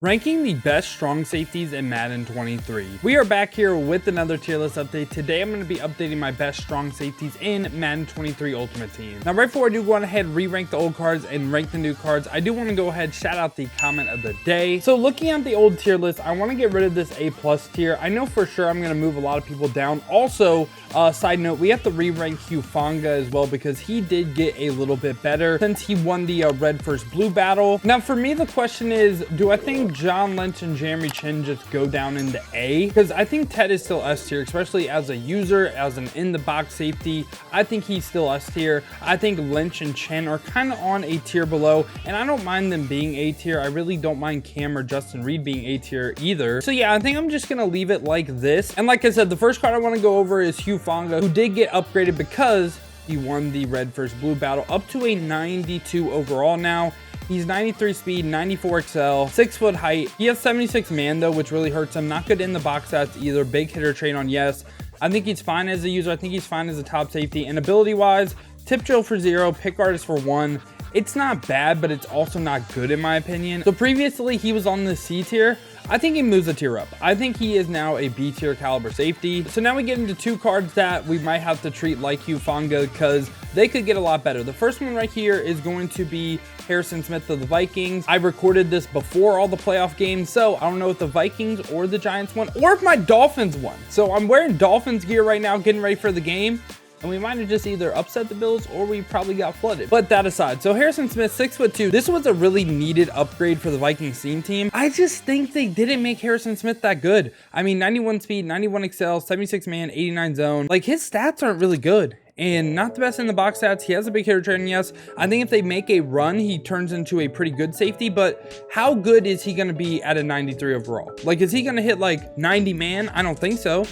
Ranking the best strong safeties in Madden 23. We are back here with another tier list update. Today I'm going to be updating my best strong safeties in Madden 23 Ultimate Team. Now right before I do go on ahead, re-rank the old cards and rank the new cards, I do want to go ahead shout out the comment of the day. So looking at the old tier list, I want to get rid of this A+ tier. I know for sure I'm going to move a lot of people down. Also, side note, we have to re-rank Hugh Fanga as well because he did get a little bit better since he won the red versus blue battle. Now for me, the question is, do I think John Lynch and Jeremy Chin just go down into A? Because I think Ted is still S tier, especially as a user, as an in-the-box safety. I think he's still S tier. I think Lynch and Chin are kind of on a tier below, and I don't mind them being A tier. I really don't mind Cam or Justin Reid being A tier either. So yeah, I think I'm just going to leave it like this. And like I said, the first card I want to go over is Hugh Fanga, who did get upgraded because he won the red versus blue battle up to a 92 overall now. He's 93 speed, 94 XL, 6 foot height. He has 76 man though, which really hurts him. Not good in the box stats either. Big hitter trait on yes. I think he's fine as a user. I think he's fine as a top safety. And ability wise, tip drill for 0, pick artist for 1. It's not bad, but it's also not good in my opinion. So previously he was on the C tier. I think he moves a tier up. I think he is now a B tier caliber safety. So now we get into two cards that we might have to treat like Hugh Fanga because they could get a lot better. The first one right here is going to be Harrison Smith of the Vikings. I recorded this before all the playoff games, so I don't know if the Vikings or the Giants won or if my Dolphins won. So I'm wearing Dolphins gear right now, getting ready for the game. And we might have just either upset the Bills or we probably got flooded. But that aside, so Harrison Smith, 6'2". This was a really needed upgrade for the Vikings team. I just think they didn't make Harrison Smith that good. I mean, 91 speed, 91 XL, 76 man, 89 zone. Like his stats aren't really good. And not the best in the box stats. He has a big hitter trait, and yes, I think if they make a run, he turns into a pretty good safety, but how good is he going to be at a 93 overall? Like, is he going to hit like 90 man? I don't think so.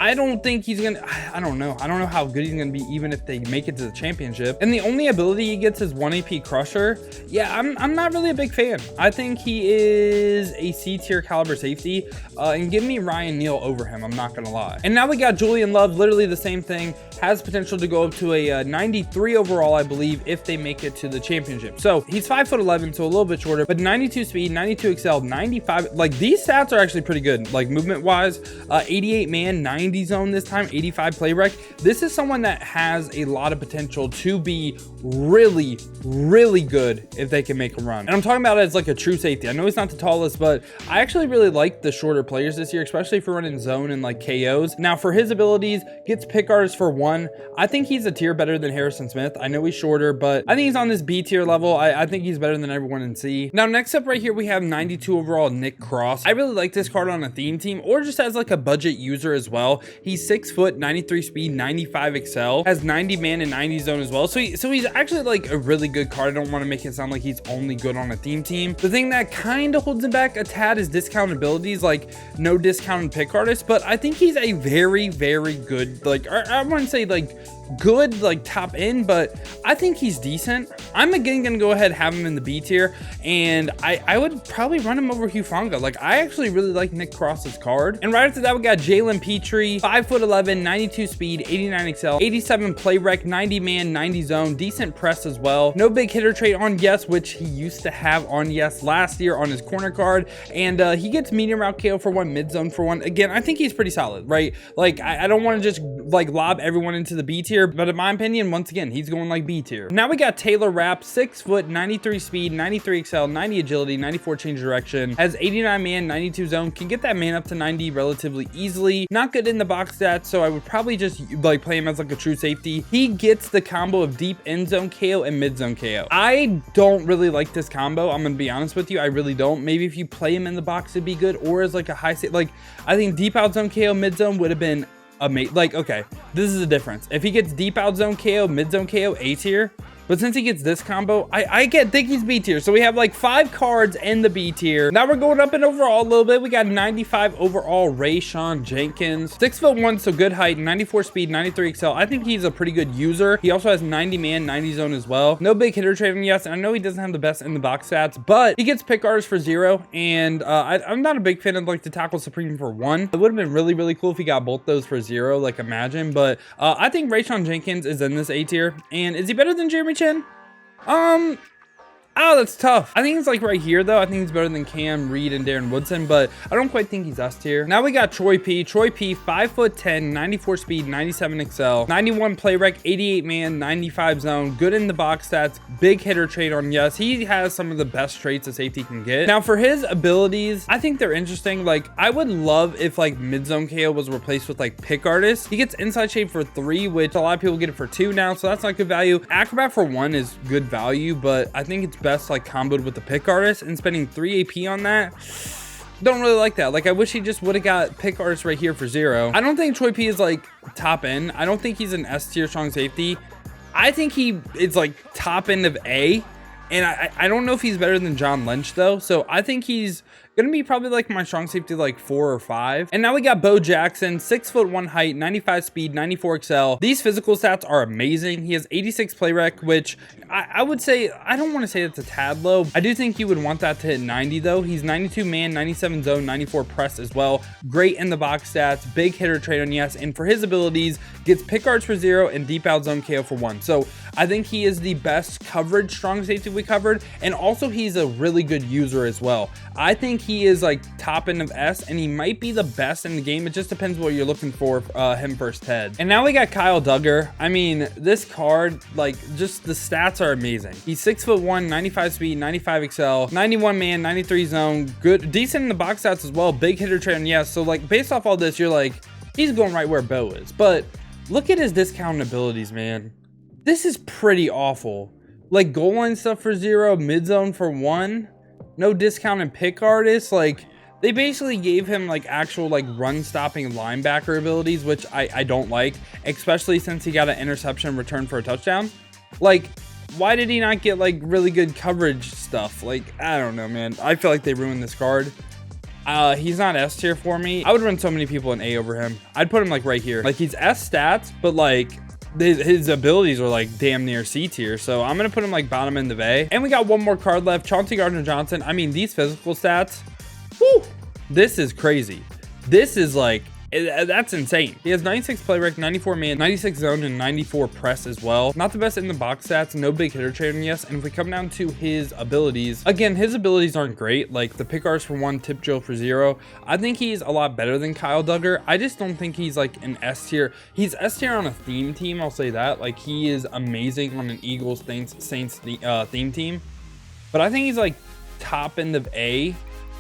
I don't think he's gonna, I don't know how good he's gonna be even if they make it to the championship. And the only ability he gets is 1 AP crusher. Yeah, I'm not really a big fan. I think he is a C tier caliber safety, and give me Ryan Neal over him, I'm not gonna lie. And now we got Julian Love, literally the same thing, has potential to go up to a 93 overall, I believe, if they make it to the championship. So he's 5'11", so a little bit shorter, but 92 speed, 92 XL, 95, like these stats are actually pretty good, like movement wise, 88 man, 90 zone this time, 85 play rec. This is someone that has a lot of potential to be really, really good if they can make a run. And I'm talking about it as like a true safety. I know he's not the tallest, but I actually really like the shorter players this year, especially for running zone and like KOs. Now for his abilities, gets pick artist for 1. I think he's a tier better than Harrison Smith. I know he's shorter, but I think he's on this B tier level. I think he's better than everyone in C. Now next up right here, we have 92 overall Nick Cross. I really like this card on a theme team or just as like a budget user as well. He's 6 foot, 93 speed, 95 XL, has 90 man and 90 zone as well. So he's actually like a really good card. I don't want to make it sound like he's only good on a theme team. The thing that kind of holds him back a tad is discount abilities, like no discounted pick artist, but I think he's a very, very good, like, I wouldn't say like good, like top end, but I think he's decent. I'm again gonna go ahead and have him in the B tier, and I would probably run him over Hugh Fanga. Like I actually really like Nick Cross's card. And right after that, we got Jalen Petrie, 5'11", 92 speed, 89 XL, 87 play rec, 90 man, 90 zone, decent press as well. No big hitter trait on yes, which he used to have on yes last year on his corner card, and he gets medium route KO for 1, mid zone for 1. Again, I think he's pretty solid, right? Like I don't want to just like lob everyone into the B tier, but in my opinion, once again, he's going like B tier. Now we got Taylor Rapp, 6 foot, 93 speed, 93 XL, 90 agility, 94 change direction, has 89 man, 92 zone, can get that man up to 90 relatively easily. Not good in the box stats, so I would probably just like play him as like a true safety. He gets the combo of deep end zone KO and mid zone KO. I don't really like this combo. I'm gonna be honest with you, I really don't. Maybe if you play him in the box, it'd be good, or as like a high state. Like I think deep out zone KO, mid zone would have been amazing. Like, okay, this is the difference. If he gets deep out zone KO, mid zone KO, A tier. But since he gets this combo, I think he's B tier. So we have like 5 cards in the B tier. Now we're going up in overall a little bit. We got 95 overall Jenkins, 6'1", so good height, 94 speed, 93 XL. I think he's a pretty good user. He also has 90 man, 90 zone as well. No big hitter trait on yes. And I know he doesn't have the best in the box stats, but he gets pick artist for 0. And I'm not a big fan of like the tackle supreme for 1. It would have been really, really cool if he got both those for 0, like imagine. But I think Jenkins is in this A tier. And is he better than Jeremy Chin? Oh, that's tough. I think he's like right here though. I think he's better than Cam, Reid, and Darren Woodson, but I don't quite think he's S tier. Now we got Troy P. Troy P, 5'10", 94 speed, 97 excel, 91 play rec, 88 man, 95 zone, good in the box stats, big hitter trait on yes. He has some of the best traits a safety can get. Now for his abilities, I think they're interesting. Like I would love if like mid zone KO was replaced with like pick artist. He gets inside shape for 3, which a lot of people get it for 2 now, so that's not good value. Acrobat for 1 is good value, but I think it's best like comboed with the pick artist, and spending 3 AP on that, don't really like that. Like I wish he just would have got pick artist right here for 0. I don't think Troy P is like top end. I don't think he's an S tier strong safety. I think he is like top end of A, and I don't know if he's better than John Lynch though, so I think he's gonna be probably like my strong safety like 4 or 5. And now we got Bo Jackson, 6'1" height, 95 speed, 94 excel. These physical stats are amazing. He has 86 play rec, which I would say, I don't want to say that's a tad low. I do think you would want that to hit 90 though. He's 92 man, 97 zone, 94 press as well. Great in the box stats, big hitter trait on yes, and for his abilities, gets pick arts for 0 and deep out zone KO for 1. So I think he is the best coverage strong safety we covered, and also he's a really good user as well. I think he is like top end of S, and he might be the best in the game. It just depends what you're looking for him versus Ted. And now we got Kyle Duggar. I mean, this card, like just the stats are amazing. He's 6'1", 95 speed, 95 excel, 91 man, 93 zone, good, decent in the box stats as well, big hitter trait on yes. So like based off all this, you're like, he's going right where Bo is. But look at his discount abilities, man. This is pretty awful. Like goal line stuff for 0, mid zone for 1. No discount and pick artists. Like they basically gave him like actual like run stopping linebacker abilities, which I don't like, especially since he got an interception return for a touchdown. Like why did he not get like really good coverage stuff? Like I don't know, man. I feel like they ruined this card. He's not S tier for me. I would run so many people in A over him. I'd put him like right here. Like he's S stats, but like his abilities are like damn near C tier, so I'm gonna put him like bottom end of A. And we got one more card left, Chauncey Gardner Johnson. I mean, these physical stats, whoo, this is crazy. This is like, that's insane. He has 96 play rec, 94 man, 96 zone, and 94 press as well. Not the best in the box stats, no big hitter trait on yes. And if we come down to his abilities, again, his abilities aren't great. Like the pick arts for 1, tip drill for 0. I think he's a lot better than Kyle Duggar. I just don't think he's like an S tier. He's S tier on a theme team, I'll say that. Like he is amazing on an Eagles Saints theme team. But I think he's like top end of A,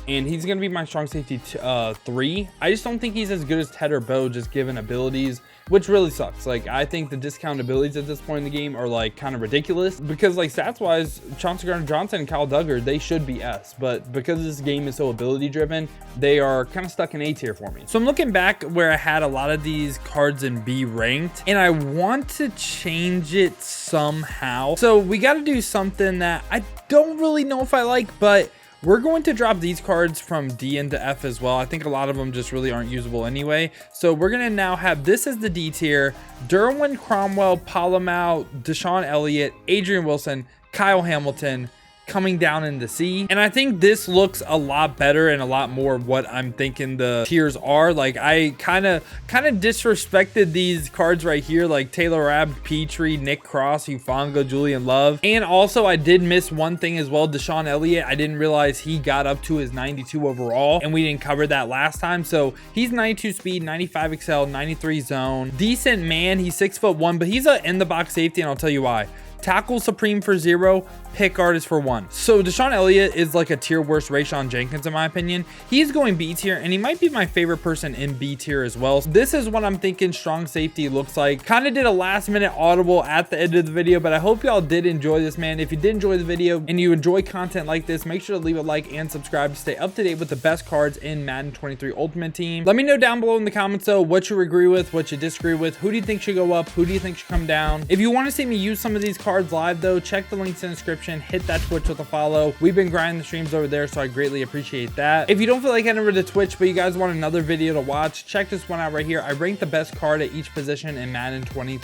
and he's going to be my strong safety 3. I just don't think he's as good as Ted or Bo, just given abilities, which really sucks. Like, I think the discount abilities at this point in the game are like kind of ridiculous, because like stats wise, Chauncey Gardner Johnson and Kyle Duggar, they should be S, but because this game is so ability driven, they are kind of stuck in A tier for me. So I'm looking back where I had a lot of these cards in B ranked, and I want to change it somehow. So we got to do something that I don't really know if I like, but we're going to drop these cards from D into F as well. I think a lot of them just really aren't usable anyway. So we're going to now have this as the D tier: Derwin, Cromwell, pola-moa, DeSean Elliott, Adrian Wilson, Kyle Hamilton, coming down in the C. And I think this looks a lot better and a lot more what I'm thinking the tiers are. Like I kind of disrespected these cards right here, like Taylor Rabb, Petrie, Nick Cross, Hugh Fanga, Julian Love. And also I did miss one thing as well, DeSean Elliott. I didn't realize he got up to his 92 overall, and we didn't cover that last time. So he's 92 speed, 95 excel, 93 zone, decent man. He's 6'1", but he's a in the box safety, and I'll tell you why. Tackle supreme for 0, pick artist for 1. So DeSean Elliott is like a tier worse Rayshawn Jenkins in my opinion. He's going B tier, and he might be my favorite person in B tier as well. So this is what I'm thinking strong safety looks like. Kind of did a last minute audible at the end of the video, but I hope y'all did enjoy this, man. If you did enjoy the video and you enjoy content like this, make sure to leave a like and subscribe to stay up to date with the best cards in Madden 23 Ultimate Team. Let me know down below in the comments though what you agree with, what you disagree with, who do you think should go up, who do you think should come down. If you want to see me use some of these cards live though, check the links in the description, hit that Twitch with a follow. We've been grinding the streams over there, so I greatly appreciate that. If you don't feel like heading over to Twitch, but you guys want another video to watch, check this one out right here. I ranked the best card at each position in Madden 23.